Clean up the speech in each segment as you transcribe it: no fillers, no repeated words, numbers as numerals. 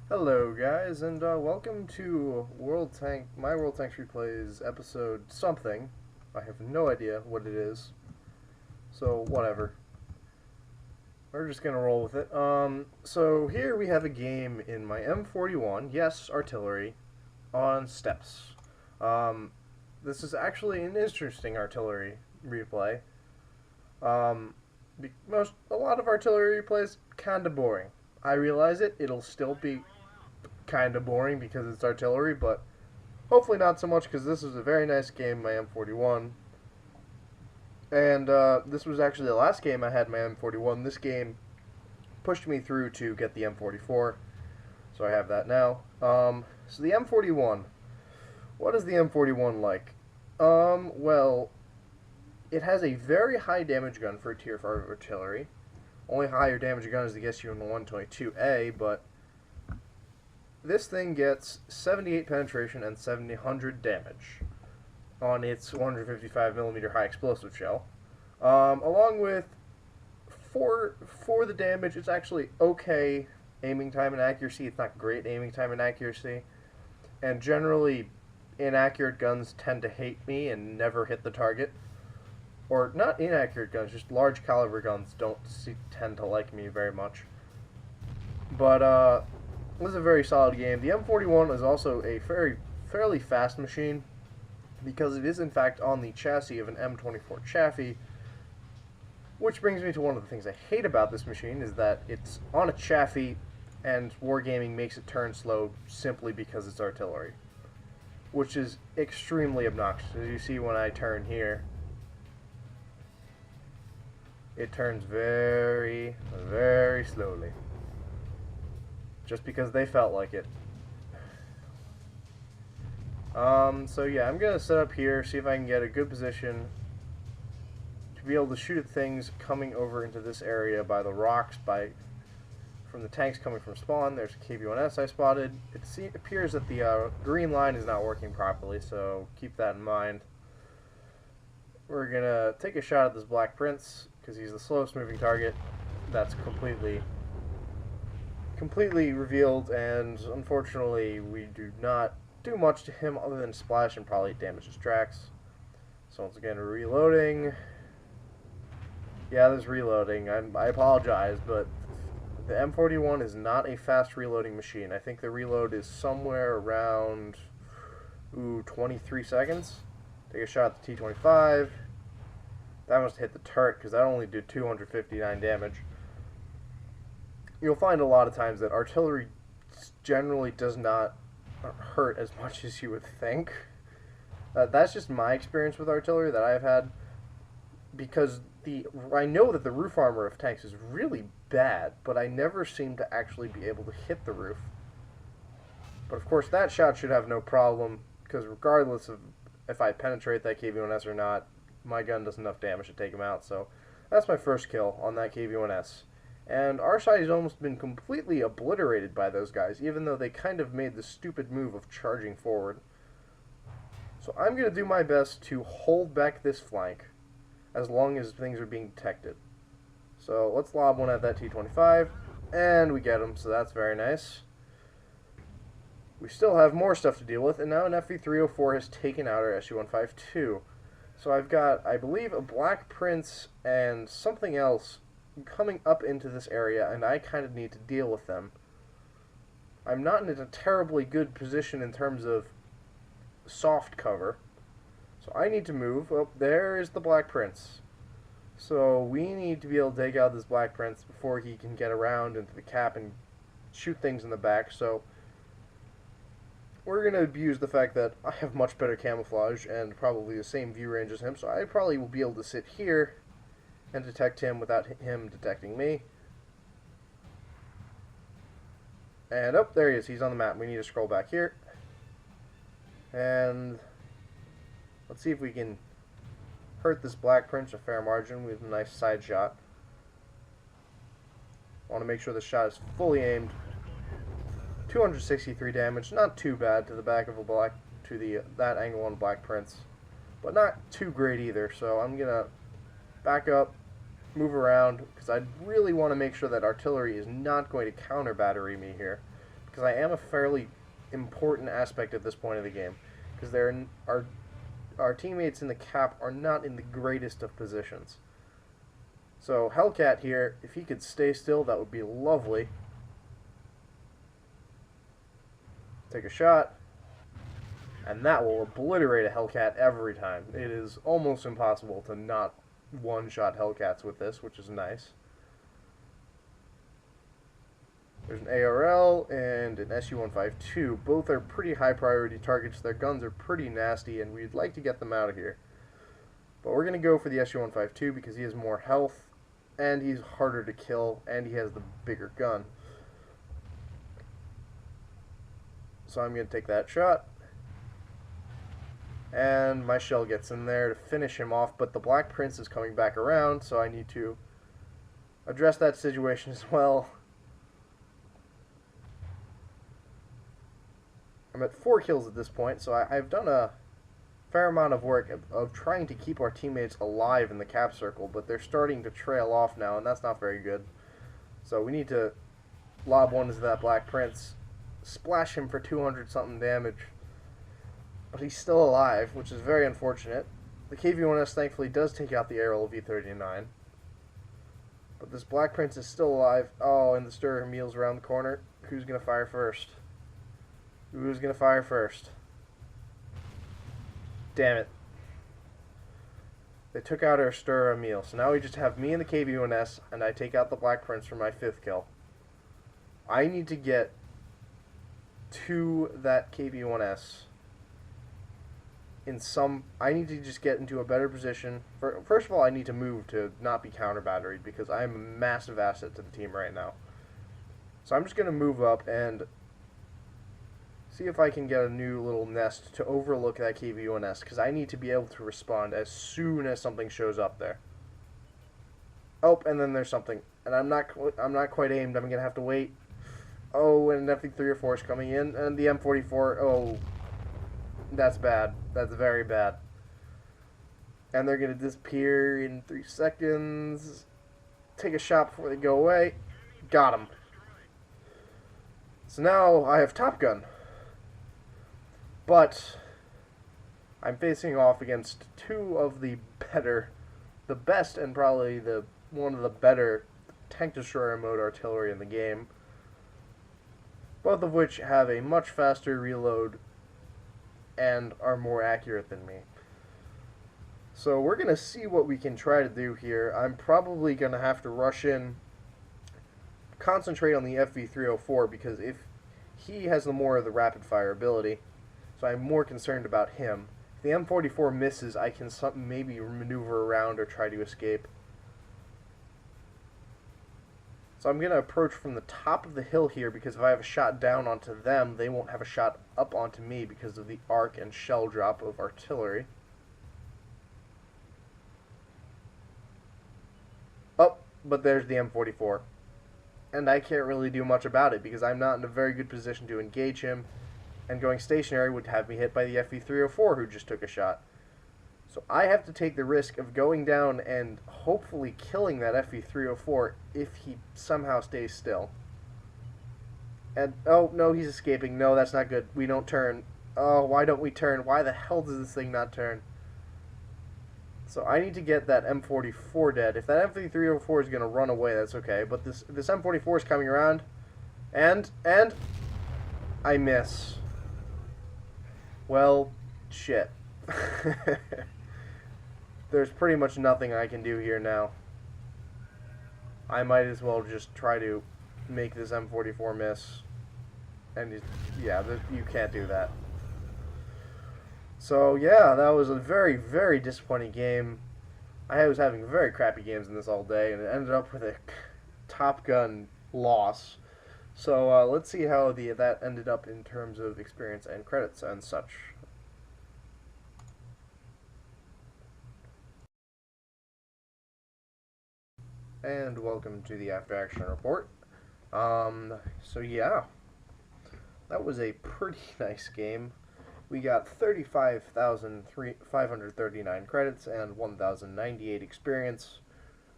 Hello, guys, and welcome to My World Tanks Replays episode something. I have no idea what it is, so whatever. We're just gonna roll with it. So here we have a game in my M41, yes, artillery, on steps. This is actually an interesting artillery replay. Um, a lot of artillery replays kinda boring. I realize it. It'll still be kind of boring because it's artillery, but hopefully not so much because this is a very nice game, my M41. And this was actually the last game I had my M41. This game pushed me through to get the M44, so I have that now. So the M41. What is the M41 like? Well, it has a very high damage gun for a tier 5 artillery. Only higher damage gun is the SU-122A, but this thing gets 78 penetration and 700 damage on its 155mm high explosive shell. Along with, for the damage, it's actually okay aiming time and accuracy. It's not great aiming time and accuracy. And generally, inaccurate guns tend to hate me and never hit the target. Or, not inaccurate guns, just large caliber guns tend to like me very much. But, this is a very solid game. The M41 is also a fairly fast machine because it is in fact on the chassis of an M24 Chaffee, which brings me to one of the things I hate about this machine is that it's on a Chaffee and wargaming makes it turn slow simply because it's artillery, which is extremely obnoxious. As you see when I turn here, it turns very, very slowly. Just because they felt like it. So yeah, I'm gonna set up here, see if I can get a good position to be able to shoot at things coming over into this area by the rocks, from the tanks coming from spawn. There's a KV-1S I spotted. It appears that the green line is not working properly, so keep that in mind. We're gonna take a shot at this Black Prince, because he's the slowest moving target. That's completely revealed, and unfortunately we do not do much to him other than splash and probably damage his tracks. So once again, reloading. Yeah, there's reloading. I apologize, but the M41 is not a fast reloading machine. I think the reload is somewhere around 23 seconds. Take a shot at the T25. That must hit the turret because that only did 259 damage. You'll find a lot of times that artillery generally does not hurt as much as you would think. That's just my experience with artillery that I've had, because I know that the roof armor of tanks is really bad, but I never seem to actually be able to hit the roof. But of course that shot should have no problem, because regardless of if I penetrate that KV-1S or not, my gun does enough damage to take him out. So that's my first kill on that KV-1S. And our side has almost been completely obliterated by those guys, even though they kind of made the stupid move of charging forward. So I'm going to do my best to hold back this flank as long as things are being detected. So let's lob one at that T25, and we get him, so that's very nice. We still have more stuff to deal with, and now an FV304 has taken out our SU-152. So I've got, I believe, a Black Prince and something else coming up into this area, and I kind of need to deal with them. I'm not in a terribly good position in terms of soft cover, so I need to move. Oh, there is the Black Prince. So we need to be able to take out this Black Prince before he can get around into the cap and shoot things in the back. So we're going to abuse the fact that I have much better camouflage and probably the same view range as him, so I probably will be able to sit here and detect him without him detecting me. And, oh, there he is. He's on the map. We need to scroll back here. And let's see if we can hurt this Black Prince a fair margin with a nice side shot. I want to make sure the shot is fully aimed. 263 damage, not too bad to the back of that angle on Black Prince, but not too great either. So I'm gonna back up, move around, because I really want to make sure that artillery is not going to counter battery me here, because I am a fairly important aspect at this point of the game, because our teammates in the cap are not in the greatest of positions. So Hellcat here, if he could stay still, that would be lovely. Take a shot, and that will obliterate a Hellcat every time. It is almost impossible to not one-shot Hellcats with this, which is nice. There's an ARL and an SU-152. Both are pretty high priority targets. Their guns are pretty nasty, and we'd like to get them out of here. But we're going to go for the SU-152 because he has more health, and he's harder to kill, and he has the bigger gun. So I'm going to take that shot. And my shell gets in there to finish him off, but the Black Prince is coming back around, so I need to address that situation as well. I'm at 4 kills at this point, so I've done a fair amount of work of trying to keep our teammates alive in the cap circle, but they're starting to trail off now, and that's not very good. So we need to lob one into that Black Prince, splash him for 200-something damage, but he's still alive, which is very unfortunate. The KV-1S thankfully does take out the Aerial V-39, but this Black Prince is still alive. Oh, and the Stir Meal's around the corner. Who's going to fire first? Who's going to fire first? Damn it. They took out our Stir Meal, so now we just have me and the KV-1S, and I take out the Black Prince for my 5th kill. I need to get to that KV-1S in some... I need to just get into a better position. First of all, I need to move to not be counter-batteried, because I am a massive asset to the team right now. So I'm just going to move up and see if I can get a new little nest to overlook that KV-1S, because I need to be able to respond as soon as something shows up there. Oh, and then there's something, and I'm not quite aimed. I'm gonna have to wait. Oh, and an FV-304 is coming in, and the M44. Oh, that's bad. That's very bad. And they're gonna disappear in 3 seconds. Take a shot before they go away. Got him. So now I have Top Gun. But I'm facing off against 2 of the best, and probably one of the better tank destroyer mode artillery in the game. Both of which have a much faster reload and are more accurate than me. So we're going to see what we can try to do here. I'm probably going to have to rush in, concentrate on the FV-304, because if he has more of the rapid fire ability, so I'm more concerned about him. If the M44 misses, I can maybe maneuver around or try to escape. So I'm going to approach from the top of the hill here, because if I have a shot down onto them, they won't have a shot up onto me because of the arc and shell drop of artillery. Oh, but there's the M44. And I can't really do much about it, because I'm not in a very good position to engage him. And going stationary would have me hit by the FV-304, who just took a shot. So I have to take the risk of going down and hopefully killing that FV-304 if he somehow stays still. And, oh, no, he's escaping. No, that's not good. We don't turn. Oh, why don't we turn? Why the hell does this thing not turn? So I need to get that M44 dead. If that FV-304 is going to run away, that's okay. But this M44 is coming around. And I miss. Well, shit. There's pretty much nothing I can do here now. I might as well just try to make this M44 miss. And yeah, you can't do that. So yeah, that was a very, very disappointing game. I was having very crappy games in this all day, and it ended up with a Top Gun loss. So let's see how that ended up in terms of experience and credits and such. And welcome to the After Action Report. So yeah, that was a pretty nice game. We got 35,539 credits and 1,098 experience,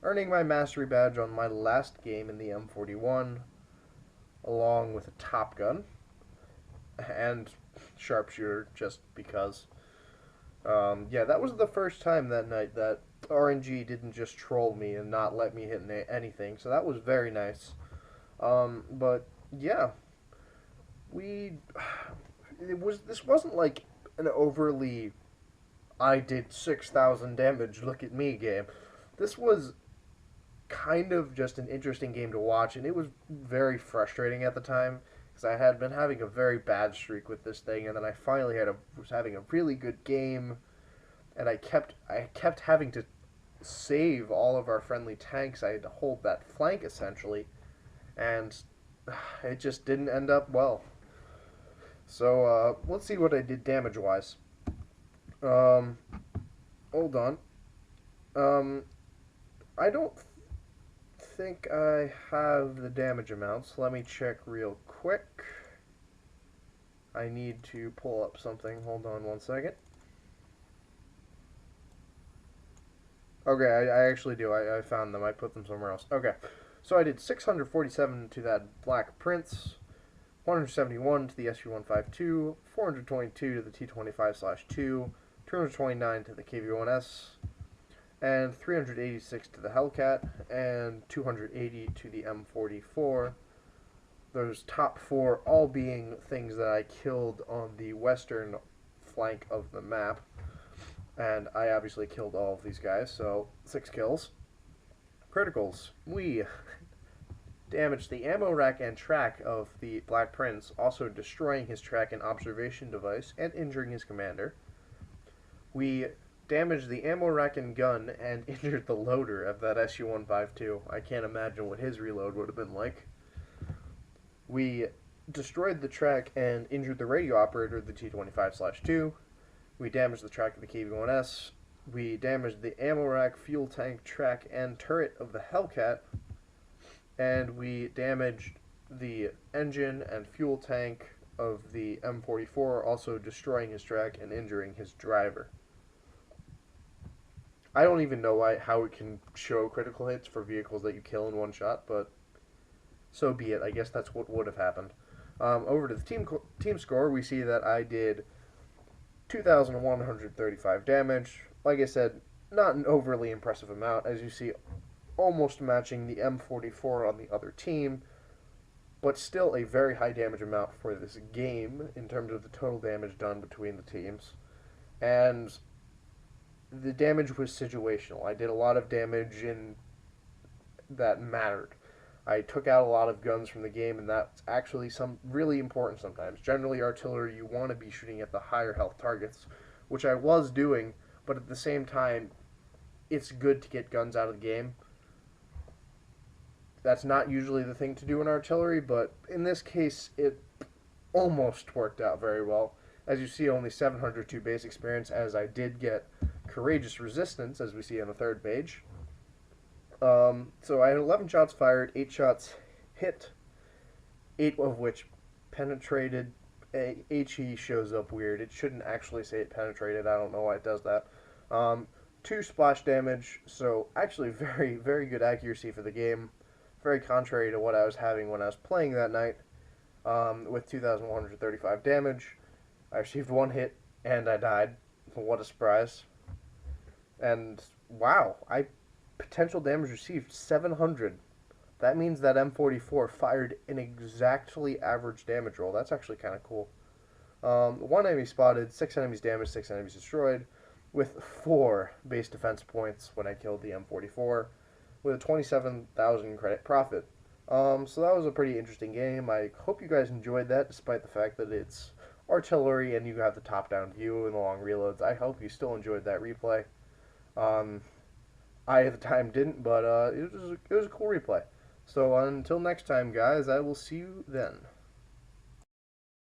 earning my mastery badge on my last game in the M41, along with a Top Gun. and sharpshooter just because. Yeah, that was the first time that night that RNG didn't just troll me and not let me hit anything, so that was very nice. But yeah, we this wasn't like an overly I did 6,000 damage, look at me game. This was kind of just an interesting game to watch, and it was very frustrating at the time because I had been having a very bad streak with this thing, and then I finally was having a really good game, and I kept having to save all of our friendly tanks. I had to hold that flank essentially, and it just didn't end up well. So let's see what I did damage wise. Um, hold on. Um, I don't think I have the damage amounts. Let me check real quick. I need to pull up something. Hold on one second. Okay, I actually do. I found them. I put them somewhere else. Okay. So I did 647 to that Black Prince, 171 to the SU-152, 422 to the T-25/2, 229 to the KV-1S, and 386 to the Hellcat, and 280 to the M44. Those top four all being things that I killed on the western flank of the map. And I obviously killed all of these guys, so 6 kills. Criticals. We damaged the ammo rack and track of the Black Prince, also destroying his track and observation device and injuring his commander. We damaged the ammo rack and gun and injured the loader of that SU-152. I can't imagine what his reload would have been like. We destroyed the track and injured the radio operator of the T-25/2. We damaged the track of the KV-1S. We damaged the ammo rack, fuel tank, track, and turret of the Hellcat. And we damaged the engine and fuel tank of the M44, also destroying his track and injuring his driver. I don't even know how it can show critical hits for vehicles that you kill in one shot, but so be it. I guess that's what would have happened. Over to the team score, we see that I did 2,135 damage. Like I said, not an overly impressive amount, as you see, almost matching the M44 on the other team, but still a very high damage amount for this game in terms of the total damage done between the teams. And the damage was situational. I did a lot of damage that mattered. I took out a lot of guns from the game, and that's actually really important sometimes. Generally, artillery, you want to be shooting at the higher health targets, which I was doing, but at the same time, it's good to get guns out of the game. That's not usually the thing to do in artillery, but in this case, it almost worked out very well. As you see, only 702 base experience, as I did get courageous resistance, as we see on the third page. So I had 11 shots fired, 8 shots hit, 8 of which penetrated. HE shows up weird. It shouldn't actually say it penetrated. I don't know why it does that. 2 splash damage, so actually very, very good accuracy for the game. Very contrary to what I was having when I was playing that night, with 2,135 damage. I received 1 hit, and I died. What a surprise. And, wow, potential damage received 700. That means that M44 fired an exactly average damage roll. That's actually kind of cool. 1 enemy spotted, 6 enemies damaged, 6 enemies destroyed, with 4 base defense points when I killed the M44, with a 27,000 credit profit. So that was a pretty interesting game. I hope you guys enjoyed that, despite the fact that it's artillery and you have the top-down view and the long reloads. I hope you still enjoyed that replay. I at the time didn't, but it was a cool replay. So until next time, guys, I will see you then.